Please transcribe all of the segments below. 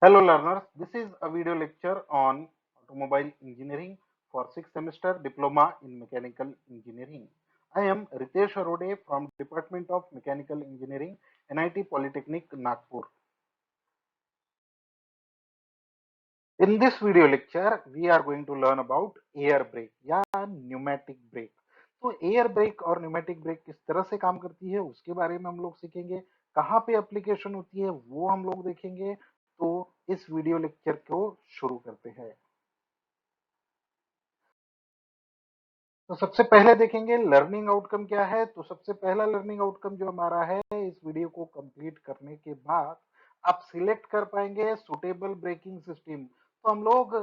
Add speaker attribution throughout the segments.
Speaker 1: Hello learners, this is a video lecture on automobile engineering for 6th semester diploma in mechanical engineering. I am Ritesh Arode from Department of Mechanical Engineering, NIT Polytechnic, Nagpur. In this video lecture, we are going to learn about air brake या pneumatic brake. तो air brake और pneumatic break किस तरह से काम करती है उसके बारे में हम लोग सीखेंगे, कहाँ पे एप्लीकेशन होती है वो हम लोग देखेंगे। तो इस वीडियो लेक्चर को शुरू करते हैं। तो सबसे पहले देखेंगे लर्निंग आउटकम क्या है। तो सबसे पहला लर्निंग आउटकम जो हमारा है, इस वीडियो को कंप्लीट करने के बाद आप सिलेक्ट कर पाएंगे सुटेबल ब्रेकिंग सिस्टम। तो हम लोग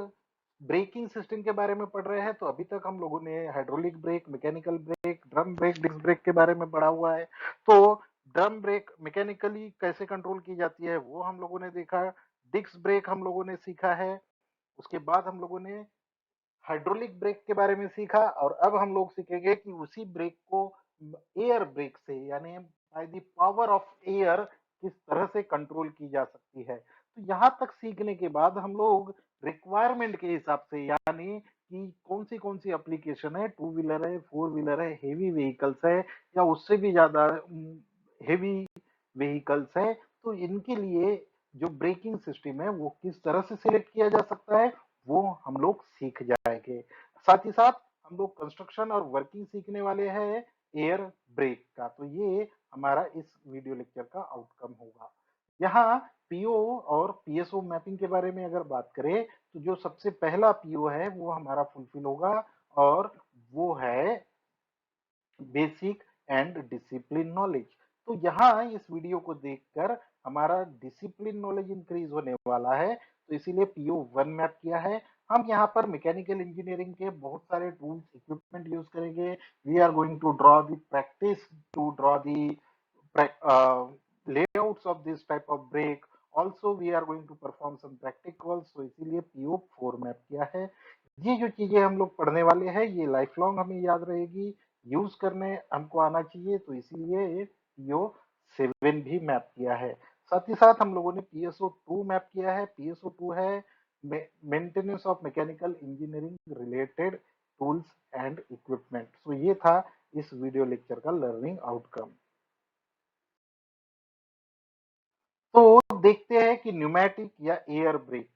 Speaker 1: ब्रेकिंग सिस्टम के बारे में पढ़ रहे हैं। तो अभी तक हम लोगों ने hydraulic brake, mechanical brake, drum brake, disc brake के बारे में पढ़ा हुआ है। तो ड्रम ब्रेक मैकेनिकली कैसे कंट्रोल की जाती है वो हम लोगों ने देखा। डिस्क ब्रेक हम लोगों ने सीखा है। उसके बाद हम लोगों ने हाइड्रोलिक ब्रेक के बारे में सीखा और अब हम लोग सीखेंगे कि उसी ब्रेक को एयर ब्रेक से यानी by the power of air किस तरह से कंट्रोल की जा सकती है। तो यहाँ तक सीखने के बाद हम लोग रिक्वायरमेंट के हिसाब से यानी कि कौन सी एप्लीकेशन है, टू व्हीलर है, फोर व्हीलर है, हेवी व्हीकल्स है या उससे भी ज्यादा हेवी व्हीकल्स है, तो इनके लिए जो ब्रेकिंग सिस्टम है वो किस तरह से सिलेक्ट किया जा सकता है वो हम लोग सीख जाएंगे। साथ ही साथ हम लोग कंस्ट्रक्शन और वर्किंग सीखने वाले हैं एयर ब्रेक का। तो ये हमारा इस वीडियो लेक्चर का आउटकम होगा। यहाँ पीओ और पीएसओ मैपिंग के बारे में अगर बात करें तो जो सबसे पहला पीओ है वो हमारा फुलफिल होगा और वो है बेसिक एंड डिसिप्लिन नॉलेज। तो यहाँ इस वीडियो को देखकर हमारा डिसिप्लिन नॉलेज इंक्रीज होने वाला है, तो इसीलिए पीओ 1 मैप किया है। हम यहाँ पर मैकेनिकल इंजीनियरिंग के बहुत सारे टूल्स इक्विपमेंट यूज करेंगे। We are going to draw the practice to draw the layouts of this type of brake. Also we are going to perform some practicals, तो इसीलिए पीओ 4 मैप किया है। ये जो चीजें हम लोग पढ़ने वाले हैं ये लाइफ लॉन्ग हमें याद रहेगी, यूज करने हमको आना चाहिए, तो इसीलिए पीओ 7 भी मैप किया है। साथ ही साथ हम लोगों ने पीएसओ 2 मैप किया है। पीएसओ 2 है maintenance of mechanical engineering related tools and equipment. So ये था इस वीडियो लेक्चर का लर्निंग आउटकम। तो देखते हैं कि न्यूमेटिक या एयर ब्रेक,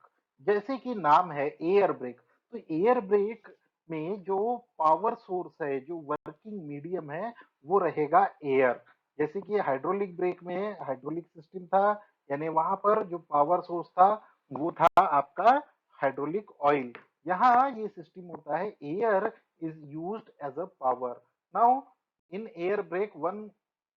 Speaker 1: जैसे कि नाम है एयर ब्रेक, तो एयर ब्रेक में जो पावर सोर्स है, जो वर्किंग मीडियम है वो रहेगा एयर। जैसे कि हाइड्रोलिक ब्रेक में हाइड्रोलिक सिस्टम था, यानी वहां पर जो पावर सोर्स था वो था आपका हाइड्रोलिक ऑयल। यहाँ ये सिस्टम होता है air is used as a power. Now in air brake one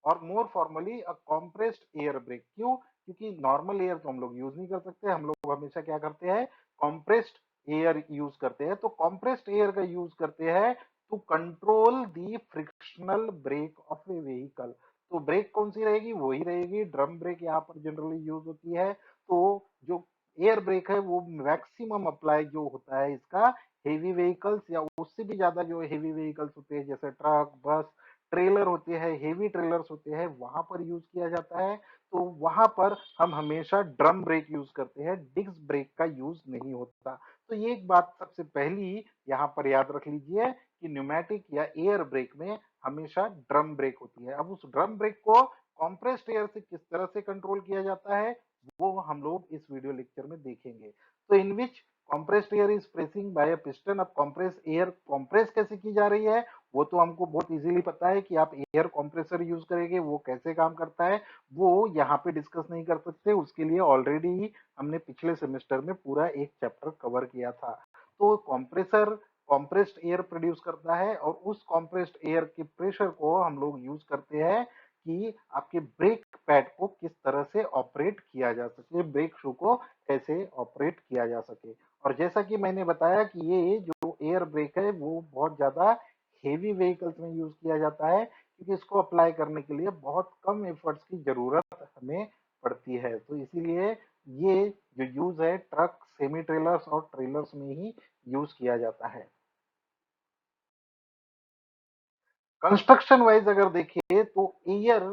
Speaker 1: और more formally a compressed air brake. क्यों? क्योंकि नॉर्मल एयर तो हम लोग यूज नहीं कर सकते, हम लोग हमेशा क्या करते हैं, कॉम्प्रेस्ड एयर यूज करते हैं। तो कॉम्प्रेस्ड एयर का यूज करते हैं to control the frictional brake of a vehicle. तो ब्रेक कौन सी रहेगी? वही रहेगी ड्रम ब्रेक, यहाँ पर जनरली यूज होती है। तो जो एयर ब्रेक है वो मैक्सिमम अप्लाई जो होता है इसका हेवी व्हीकल्स या उससे भी ज्यादा जो हेवी व्हीकल्स होते हैं जैसे ट्रक, बस, ट्रेलर होते हैं, हेवी ट्रेलर्स होते हैं, वहां पर यूज किया जाता है। तो वहां पर हम हमेशा ड्रम ब्रेक यूज करते हैं, डिस्क ब्रेक का यूज नहीं होता। तो ये एक बात सबसे पहली यहाँ पर याद रख लीजिए कि न्यूमेटिक या एयर ब्रेक में हमेशा ड्रम ब्रेक होती है। अब उस ड्रम ब्रेक को कॉम्प्रेस्ड एयर से किस तरह से कंट्रोल किया जाता है वो हम लोग इस वीडियो लेक्चर में देखेंगे। तो इन विच compressed air is pressing by a piston। अब compressed air compress कैसे की जा रही है वो तो हमको बहुत इजीली पता है कि आप एयर कंप्रेसर यूज करेंगे, वो कैसे काम करता है वो यहाँ पे डिस्कस नहीं कर सकते। उसके लिए ऑलरेडी हमने पिछले सेमेस्टर में पूरा एक चैप्टर कवर किया था। तो कंप्रेसर कॉम्प्रेस्ड एयर प्रोड्यूस करता है और उस कॉम्प्रेस्ड एयर के प्रेशर को हम लोग यूज करते हैं कि आपके ब्रेक पैड को किस तरह से ऑपरेट किया जा सके, ब्रेक शू को कैसे ऑपरेट किया जा सके। और जैसा कि मैंने बताया कि ये जो एयर ब्रेक है वो बहुत ज्यादा हेवी व्हीकल्स में यूज किया जाता है, क्योंकि इसको अप्लाई करने के लिए बहुत कम एफर्ट्स की जरूरत हमें पड़ती है। तो इसीलिए ये जो यूज है ट्रक, सेमी ट्रेलर्स और ट्रेलर्स में ही यूज किया जाता है। कंस्ट्रक्शन वाइज अगर देखिए तो एयर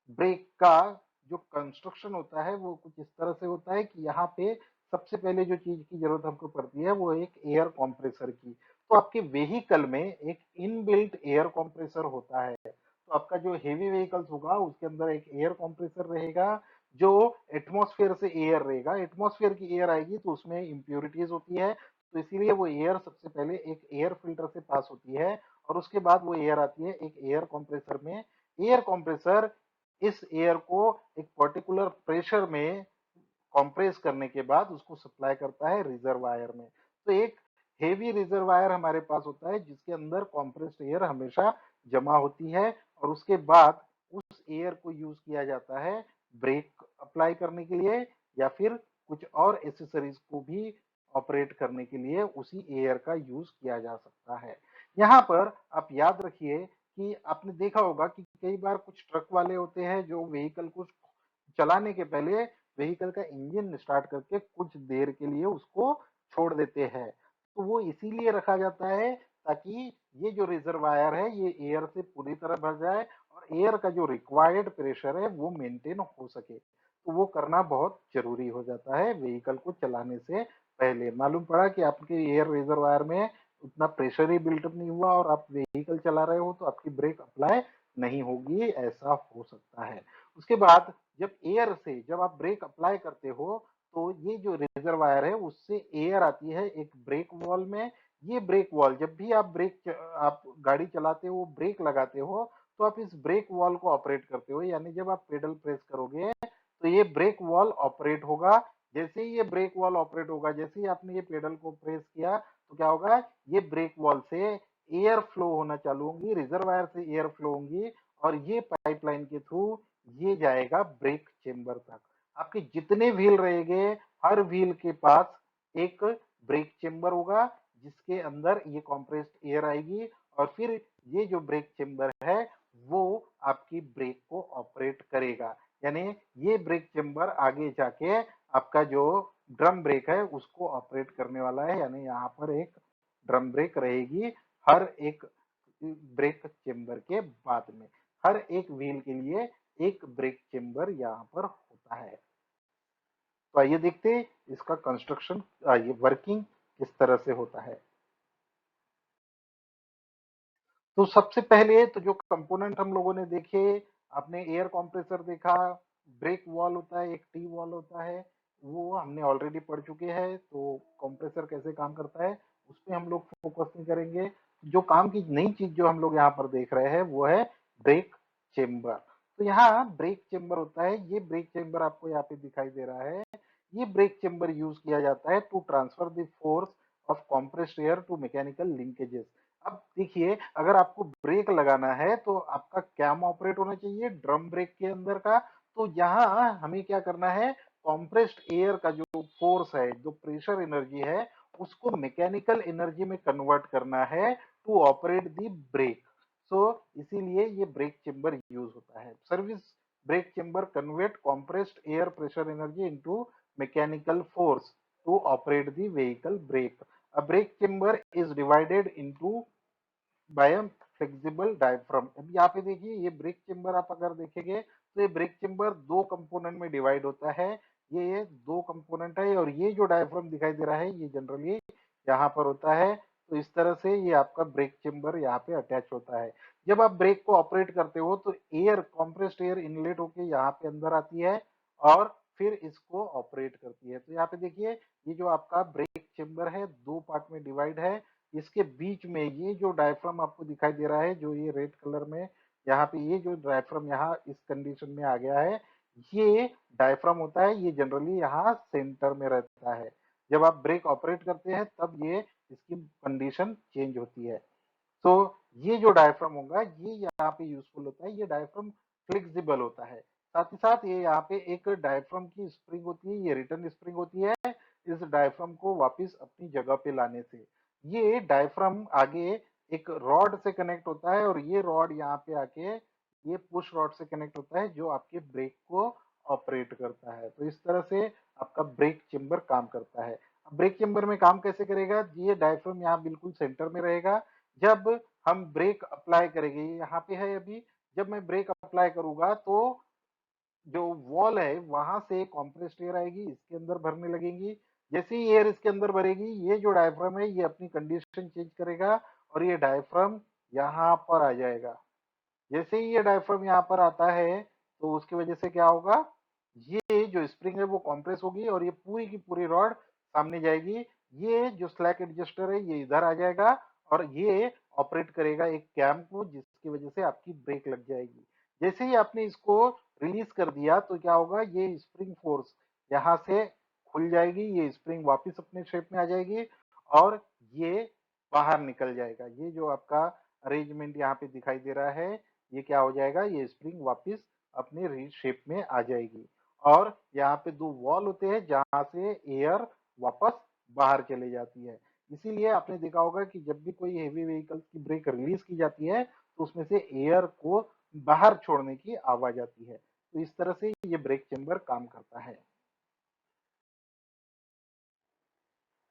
Speaker 1: ब्रेक का जो कंस्ट्रक्शन होता है वो कुछ इस तरह से होता है कि यहाँ पे सबसे पहले जो चीज की जरूरत हमको पड़ती है वो एक एयर कॉम्प्रेसर की। तो आपके व्हीकल में एक इनबिल्ट एयर कॉम्प्रेसर होता है। तो आपका जो हेवी व्हीकल्स होगा उसके अंदर एक एयर कॉम्प्रेसर रहेगा जो एटमॉस्फेयर से एयर रहेगा। एटमॉस्फेयर की एयर आएगी तो उसमें इम्प्योरिटीज होती है, तो इसीलिए वो एयर सबसे पहले एक एयर फिल्टर से पास होती है और उसके बाद वो एयर आती है एक एयर कंप्रेसर में। एयर कंप्रेसर इस एयर को एक पर्टिकुलर प्रेशर में कंप्रेस करने के बाद उसको सप्लाई करता है रिजर्वायर में। तो एक हेवी रिजर्वायर हमारे पास होता है जिसके अंदर कंप्रेस्ड एयर हमेशा जमा होती है और उसके बाद उस एयर को यूज किया जाता है ब्रेक अप्लाई करने के लिए या फिर कुछ और एसेसरीज को भी ऑपरेट करने के लिए उसी एयर का यूज किया जा सकता है। यहाँ पर आप याद रखिए कि आपने देखा होगा कि कई बार कुछ ट्रक वाले होते हैं जो व्हीकल को चलाने के पहले व्हीकल का इंजन स्टार्ट करके कुछ देर के लिए उसको छोड़ देते हैं। तो वो इसीलिए रखा जाता है ताकि ये जो रिजर्वायर है ये एयर से पूरी तरह भर जाए और एयर का जो रिक्वायर्ड प्रेशर है वो मेंटेन हो सके। तो वो करना बहुत जरूरी हो जाता है व्हीकल को चलाने से पहले। मालूम पड़ा कि आपके एयर रिजर्वायर में उतना प्रेशर ही बिल्टअप नहीं हुआ और आप व्हीकल चला रहे हो तो आपकी ब्रेक अप्लाई नहीं होगी, ऐसा हो सकता है। उसके बाद जब आप ब्रेक अप्लाई करते हो तो ये जो रिजर्वायर है उससे एयर आती है एक ब्रेक वॉल में। ये ब्रेक वॉल जब भी आप गाड़ी चलाते हो ब्रेक लगाते हो तो आप इस ब्रेक वॉल को ऑपरेट करते हो, यानी जब आप पेडल प्रेस करोगे तो ये ब्रेक वॉल ऑपरेट होगा। जैसे ही ये ब्रेक वॉल ऑपरेट होगा, जैसे ही आपने ये पेडल को प्रेस किया तो क्या होगा, ये ब्रेक वॉल से एयर फ्लो होना चालू होंगी, रिजर्वायर से एयर फ्लो होंगी और ये पाइपलाइन के थ्रू ये जाएगा ब्रेक चेंबर तक। आपके जितने व्हील रहेंगे हर व्हील के पास एक ब्रेक चेंबर होगा जिसके अंदर ये कंप्रेस्ड एयर आएगी और फिर ये जो ब्रेक चेंबर है वो आपकी ब्रेक को ऑपरेट करेगा। यानी ये ब्रेक चेंबर आगे जाके आपका जो ड्रम ब्रेक है उसको ऑपरेट करने वाला है। यानी यहाँ पर एक ड्रम ब्रेक रहेगी हर एक ब्रेक चेंबर के बाद में। हर एक व्हील के लिए एक ब्रेक चेंबर यहाँ पर होता है। तो आइए देखते हैं इसका कंस्ट्रक्शन, ये वर्किंग किस तरह से होता है। तो सबसे पहले तो जो कंपोनेंट हम लोगों ने देखे, आपने एयर कंप्रेसर देखा, ब्रेक वॉल होता है, एक टी वॉल होता है, वो हमने ऑलरेडी पढ़ चुके हैं। तो कंप्रेसर कैसे काम करता है उस पर हम लोग फोकस नहीं करेंगे। जो काम की नई चीज जो हम लोग यहाँ पर देख रहे हैं वो है ब्रेक चेम्बर। तो यहाँ ब्रेक चेम्बर होता है, ये ब्रेक चेम्बर आपको यहाँ पे दिखाई दे रहा है। ये ब्रेक चेम्बर यूज किया जाता है to transfer the force of compressed air to mechanical linkages. अब देखिए, अगर आपको ब्रेक लगाना है तो आपका क्या ऑपरेट होना चाहिए ड्रम ब्रेक के अंदर का। तो यहाँ हमें क्या करना है, कॉम्प्रेस्ड एयर का जो फोर्स है, जो प्रेशर एनर्जी है, उसको मैकेनिकल एनर्जी में कन्वर्ट करना है to operate the brake. So इसीलिए ये ब्रेक चेम्बर यूज होता है। Service brake chamber convert compressed air pressure energy into mechanical force to operate the vehicle brake. A brake chamber is divided into by a flexible diaphragm। अब यहाँ पे देखिए, ये brake chamber आप अगर देखेंगे तो ये ब्रेक चेम्बर दो कंपोनेंट में डिवाइड होता है। ये दो कंपोनेंट है और ये जो डायफ्राम दिखाई दे रहा है ये जनरली यहाँ पर होता है। तो इस तरह से ये आपका ब्रेक चेम्बर यहाँ पे अटैच होता है। जब आप ब्रेक को ऑपरेट करते हो तो एयर कंप्रेस्ड एयर इनलेट होके यहाँ पे अंदर आती है और फिर इसको ऑपरेट करती है। तो यहाँ पे देखिए, ये जो आपका ब्रेक चेम्बर है दो पार्ट में डिवाइड है। इसके बीच में ये जो डायफ्राम आपको दिखाई दे रहा है, जो ये रेड कलर में यहाँ पे ये जो डायफ्राम यहाँ इस कंडीशन में आ गया है, ये डायफ्राम होता है। ये जनरली यहाँ सेंटर में रहता है। जब आप ब्रेक ऑपरेट करते हैं तब ये इसकी कंडीशन चेंज होती है। तो ये जो डायफ्राम होगा ये यहाँ पे यूजफुल होता है। ये डायफ्राम फ्लेक्सिबल होता है। साथ ही साथ ये यहाँ पे एक डायफ्राम की स्प्रिंग होती है, ये रिटर्न स्प्रिंग होती है इस डायफ्राम को वापस अपनी जगह पे लाने से। ये डायफ्राम आगे एक रॉड से कनेक्ट होता है और ये रॉड यहाँ पे आके ये पुश रॉड से कनेक्ट होता है जो आपके ब्रेक को ऑपरेट करता है। तो इस तरह से आपका ब्रेक चेम्बर काम करता है। अब ब्रेक चेम्बर में काम कैसे करेगा, ये डायफ्राम यहाँ बिल्कुल सेंटर में रहेगा। जब हम ब्रेक अप्लाई करेंगे, ये यहाँ पे है अभी, जब मैं ब्रेक अप्लाई करूंगा तो जो वॉल है वहां से कंप्रेस्ड एयर आएगी, इसके अंदर भरने लगेंगी। जैसे ही एयर इसके अंदर भरेगी, ये जो डायफ्राम है ये अपनी कंडीशन चेंज करेगा और ये डायफ्राम यहाँ पर आ जाएगा। जैसे ही ये डायफ्राम यहाँ पर आता है तो उसकी वजह से क्या होगा, ये जो स्प्रिंग है वो कॉम्प्रेस होगी और ये पूरी की पूरी रॉड सामने जाएगी। ये जो स्लैक एडजस्टर है ये इधर आ जाएगा और ये ऑपरेट करेगा एक कैम को, जिसकी वजह से आपकी ब्रेक लग जाएगी। जैसे ही आपने इसको रिलीज कर दिया तो क्या होगा, ये स्प्रिंग फोर्स यहाँ से खुल जाएगी, ये स्प्रिंग वापस अपने शेप में आ जाएगी और ये बाहर निकल जाएगा। ये जो आपका अरेंजमेंट यहाँ पे दिखाई दे रहा है, ये क्या हो जाएगा, ये स्प्रिंग वापस अपने रीड शेप में आ जाएगी और यहाँ पे दो वॉल होते हैं जहां से एयर वापस बाहर चले जाती है। इसीलिए आपने देखा होगा कि जब भी कोई हेवी व्हीकल की ब्रेक रिलीज की जाती है तो उसमें से एयर को बाहर छोड़ने की आवाज आती है। तो इस तरह से ये ब्रेक चेम्बर काम करता है।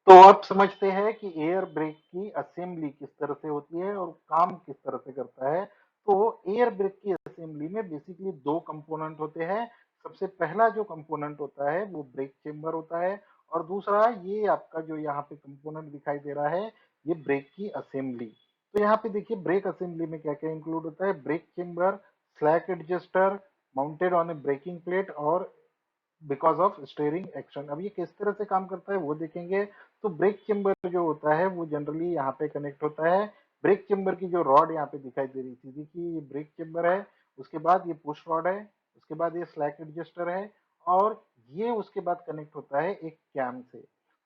Speaker 1: तो आप समझते हैं कि एयर ब्रेक की असेंबली किस तरह से होती है और काम किस तरह से करता है। तो एयर ब्रेक की असेंबली में बेसिकली दो कंपोनेंट होते हैं। सबसे पहला जो कंपोनेंट होता है वो ब्रेक चेम्बर होता है और दूसरा ये आपका जो यहाँ पे कंपोनेंट दिखाई दे रहा है ये ब्रेक की असेंबली। तो यहाँ पे देखिए ब्रेक असेंबली में क्या क्या इंक्लूड होता है, brake chamber, slack adjuster mounted on a braking plate और बिकॉज ऑफ स्टेयरिंग एक्शन। अब ये किस तरह से काम करता है वो देखेंगे। तो ब्रेक चेम्बर जो होता है वो जनरली यहाँ पे कनेक्ट होता है। ब्रेक चेम्बर की जो रॉड यहाँ पे दिखाई दे रही थी, देखिए ये ब्रेक चेम्बर है, उसके बाद ये पुश रॉड है, उसके बाद ये स्लैक एडजस्टर है और ये उसके बाद कनेक्ट होता है एक कैम से।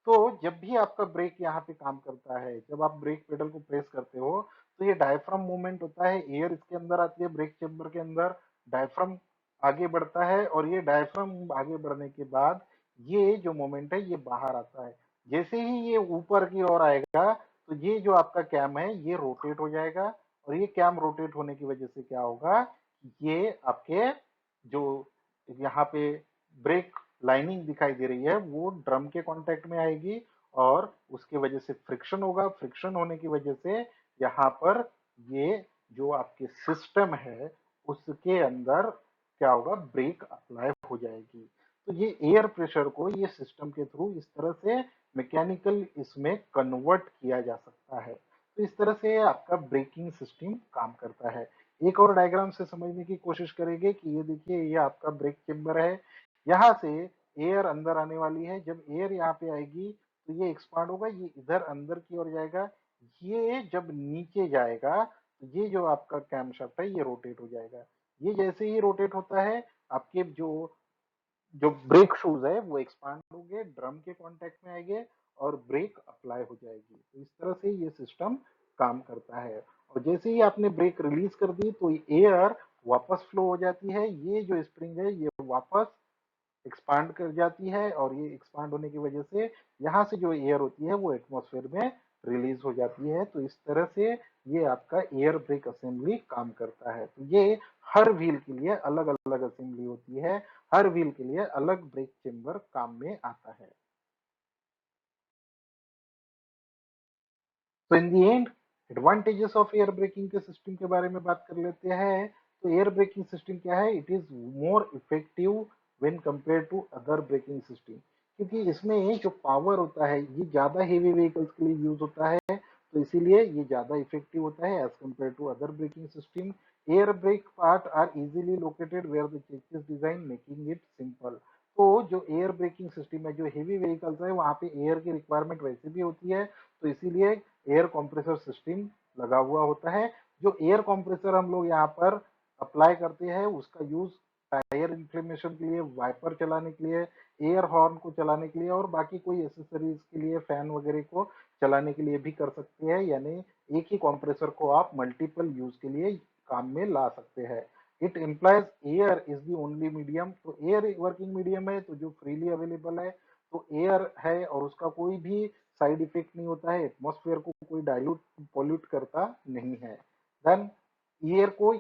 Speaker 1: तो जब भी आपका ब्रेक यहाँ पे काम करता है, जब आप ब्रेक पेडल को प्रेस करते हो तो ये डायफ्राम मूवमेंट होता है, एयर इसके अंदर आती है ब्रेक चेम्बर के अंदर, डायफ्राम आगे बढ़ता है और ये डायफ्राम आगे बढ़ने के बाद ये जो मोमेंट है ये बाहर आता है। जैसे ही ये ऊपर की ओर आएगा तो ये जो आपका कैम है ये रोटेट हो जाएगा और ये कैम रोटेट होने की वजह से क्या होगा, ये आपके जो यहाँ पे ब्रेक लाइनिंग दिखाई दे रही है वो ड्रम के कांटेक्ट में आएगी और उसके वजह से फ्रिक्शन होगा। फ्रिक्शन होने की वजह से यहाँ पर ये जो आपके सिस्टम है उसके अंदर क्या होगा, ब्रेक अप्लाई हो जाएगी। तो ये एयर प्रेशर को ये सिस्टम के थ्रू इस तरह से मैकेनिकल इसमें कन्वर्ट किया जा सकता है। तो इस तरह से आपका ब्रेकिंग सिस्टम काम करता है। एक और डायग्राम से समझने की कोशिश करेंगे कि ये देखिए ये आपका ब्रेक चेम्बर है, यहाँ से एयर अंदर आने वाली है। जब एयर यहाँ पे आएगी तो ये एक्सपांड होगा, ये इधर अंदर की ओर जाएगा। ये जब नीचे जाएगा तो ये जो आपका कैमशाफ्ट है ये रोटेट हो जाएगा। ये जैसे ही रोटेट होता है आपके जो जो ब्रेक शूज है वो एक्सपांड होंगे, ड्रम के कांटेक्ट में आएंगे और ब्रेक अप्लाई हो जाएगी। तो इस तरह से ये सिस्टम काम करता है। और जैसे ही आपने ब्रेक रिलीज कर दी तो एयर वापस फ्लो हो जाती है, ये जो स्प्रिंग है ये वापस एक्सपांड कर जाती है और ये एक्सपांड होने की वजह से यहाँ से जो एयर होती है वो एटमॉस्फेयर में रिलीज हो जाती है। तो इस तरह से ये आपका एयर ब्रेक असेंबली काम करता है। तो ये हर व्हील के लिए अलग अलग असेंबली होती है, हर व्हील के लिए अलग ब्रेक चेम्बर काम में आता है। तो in the end advantages of air braking के सिस्टम के बारे में बात कर लेते हैं। तो एयर ब्रेकिंग सिस्टम क्या है, it is more effective when compare to other braking system. क्योंकि इसमें जो पावर होता है ये ज्यादा हेवी व्हीकल्स के लिए यूज होता है, तो इसीलिए ये ज्यादा इफेक्टिव होता है as compare to other braking system. Air brake part are easily located where the chassis design making it simple. तो जो एयर ब्रेकिंग सिस्टम है, जो हेवी व्हीकल्स है वहाँ पे एयर की रिक्वायरमेंट वैसे भी होती है, तो इसीलिए एयर कंप्रेसर सिस्टम लगा हुआ होता है। जो एयर कंप्रेसर हम लोग यहाँ पर अप्लाई करते हैं उसका यूज टायर इंफ्लेमेशन के लिए, वाइपर चलाने के लिए, एयर हॉर्न को चलाने के लिए और बाकी कोई एसेसरीज के लिए, फैन वगैरह को चलाने के लिए भी कर सकते हैं। यानी एक ही कंप्रेसर को आप मल्टीपल यूज के लिए काम में ला सकते हैं। It implies air is the only medium. तो एयर वर्किंग मीडियम है तो जो फ्रीली अवेलेबल है, तो एयर है और उसका कोई भी साइड इफेक्ट नहीं होता है, एटमॉस्फेयर को कोई डाइल्यूट पॉल्यूट करता नहीं है। देन एयर को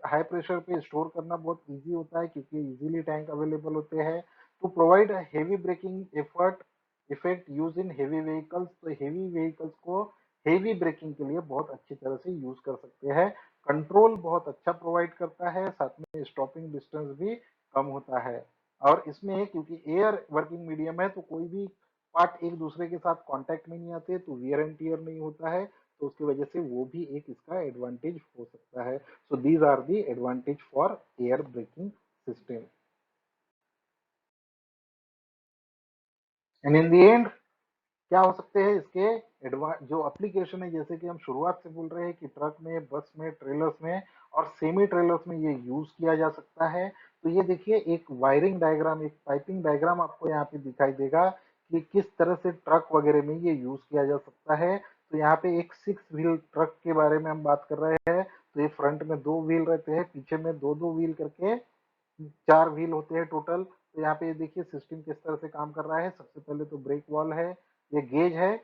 Speaker 1: हाई प्रेशर पे स्टोर करना बहुत इजी होता है क्योंकि इजीली टैंक अवेलेबल होते हैं। To provide heavy braking effort effect use in heavy vehicles, तो हेवी व्हीकल्स को हेवी ब्रेकिंग के लिए बहुत अच्छी तरह से यूज कर सकते हैं। कंट्रोल बहुत अच्छा प्रोवाइड करता है, साथ में स्टॉपिंग डिस्टेंस भी कम होता है। और इसमें क्योंकि एयर वर्किंग मीडियम है तो कोई भी पार्ट एक दूसरे के साथ कांटेक्ट में नहीं आते तो वियर एंड टियर नहीं होता है, तो उसकी वजह से वो भी एक इसका एडवांटेज हो सकता है। So these are the advantage for air braking system. And in the end क्या हो सकते हैं इसके जो एप्लीकेशन है, जैसे कि हम शुरुआत से बोल रहे हैं कि ट्रक में, बस में, ट्रेलर्स में और सेमी ट्रेलर्स में ये यूज किया जा सकता है। तो ये देखिए एक वायरिंग डायग्राम, एक पाइपिंग डायग्राम आपको यहाँ पे दिखाई देगा कि किस तरह से ट्रक वगैरह में ये यूज किया जा सकता है। तो यहाँ पे एक 6 व्हील ट्रक के बारे में हम बात कर रहे हैं। तो ये फ्रंट में 2 व्हील रहते हैं, पीछे में दो दो व्हील करके 4 व्हील होते हैं टोटल। तो यहाँ पे देखिए सिस्टम किस तरह से काम कर रहा है। सबसे पहले तो ब्रेक वॉल है, ये गेज है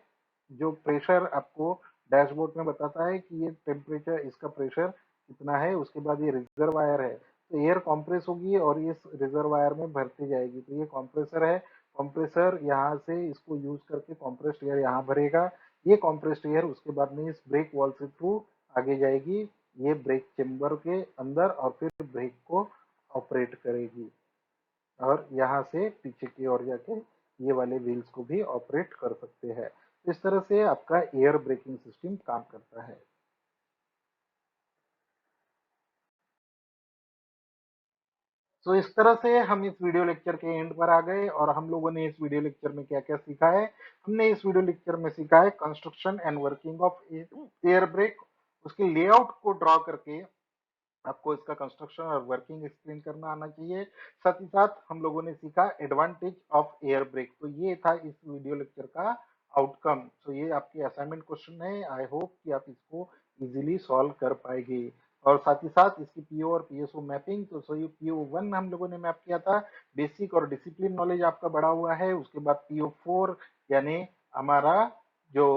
Speaker 1: जो प्रेशर आपको डैशबोर्ड में बताता है कि ये टेम्परेचर, इसका प्रेशर कितना है। उसके बाद ये रिजर्वायर है, तो एयर कंप्रेस होगी और ये रिजर्वायर में भरती जाएगी। तो ये कंप्रेसर है, कंप्रेसर यहाँ से इसको यूज करके कंप्रेस्ड एयर यहाँ भरेगा। ये कंप्रेस्ड एयर उसके बाद में इस ब्रेक वॉल से थ्रू आगे जाएगी ये ब्रेक चेम्बर के अंदर और फिर ब्रेक को ऑपरेट करेगी, और यहाँ से पीछे की ओर जाके ये वाले व्हील्स को भी ऑपरेट कर सकते हैं। इस तरह से आपका एयर ब्रेकिंग सिस्टम काम करता है। तो इस तरह से हम इस वीडियो लेक्चर के एंड पर आ गए, और हम लोगों ने इस वीडियो लेक्चर में क्या क्या सीखा है। हमने इस वीडियो लेक्चर में सीखा है construction and working of air brake, उसके लेआउट को ड्रॉ करके आपको इसका कंस्ट्रक्शन और वर्किंग एक्सप्लेन करना आना चाहिए। साथ ही साथ हम लोगों ने सीखा एडवांटेज ऑफ एयर ब्रेक। तो ये था इस वीडियो लेक्चर का आउटकम। तो ये आपकी असाइनमेंट क्वेश्चन है, आई होप कि आप इसको इजीली सॉल्व कर पाएंगे। और साथ ही साथ इसकी पीओ और पीएसओ मैपिंग, तो सो ये पीओ 1 हम लोगों ने मैप किया था, बेसिक और डिसिप्लिन नॉलेज आपका बढ़ा हुआ है। उसके बाद पीओ 4 यानी हमारा जो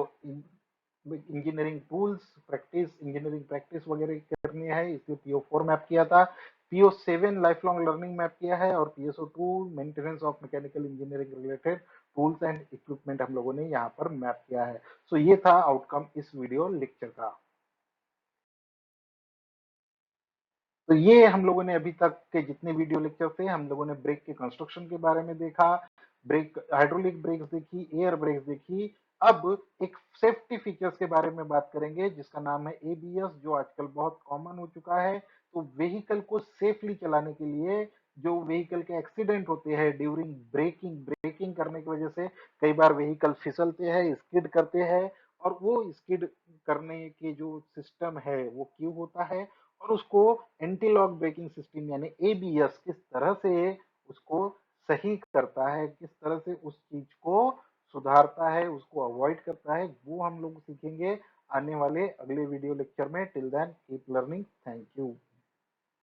Speaker 1: engineering tools practice, engineering practice वगैरह करनी है, इसलिए पीओ 4 मैप किया था। PO 7 life long learning map किया है, और PSO 2 maintenance of mechanical engineering related tools and equipment हम लोगों ने यहाँ पर मैप किया है। सो ये था आउटकम इस वीडियो लेक्चर का। तो ये हम लोगों ने अभी तक के जितने वीडियो लेक्चर थे, हम लोगों ने ब्रेक के कंस्ट्रक्शन के बारे में देखा, ब्रेक, हाइड्रोलिक ब्रेक्स देखी, एयर ब्रेक्स देखी। अब एक सेफ्टी फीचर्स के बारे में बात करेंगे जिसका नाम है एबीएस, जो आजकल बहुत कॉमन हो चुका है। तो व्हीकल को सेफली चलाने के लिए जो व्हीकल के एक्सीडेंट होते हैं ड्यूरिंग ब्रेकिंग, ब्रेकिंग करने की वजह से कई बार व्हीकल फिसलते हैं, स्किड करते हैं, और वो स्किड करने के जो सिस्टम है वो क्यों होता है, और उसको एंटी लॉक ब्रेकिंग सिस्टम यानी एबीएस किस तरह से उसको सही करता है, किस तरह से उस चीज को सुधारता है, उसको अवॉइड करता है, वो हम लोग सीखेंगे आने वाले अगले वीडियो लेक्चर में। Till then keep learning, thank you.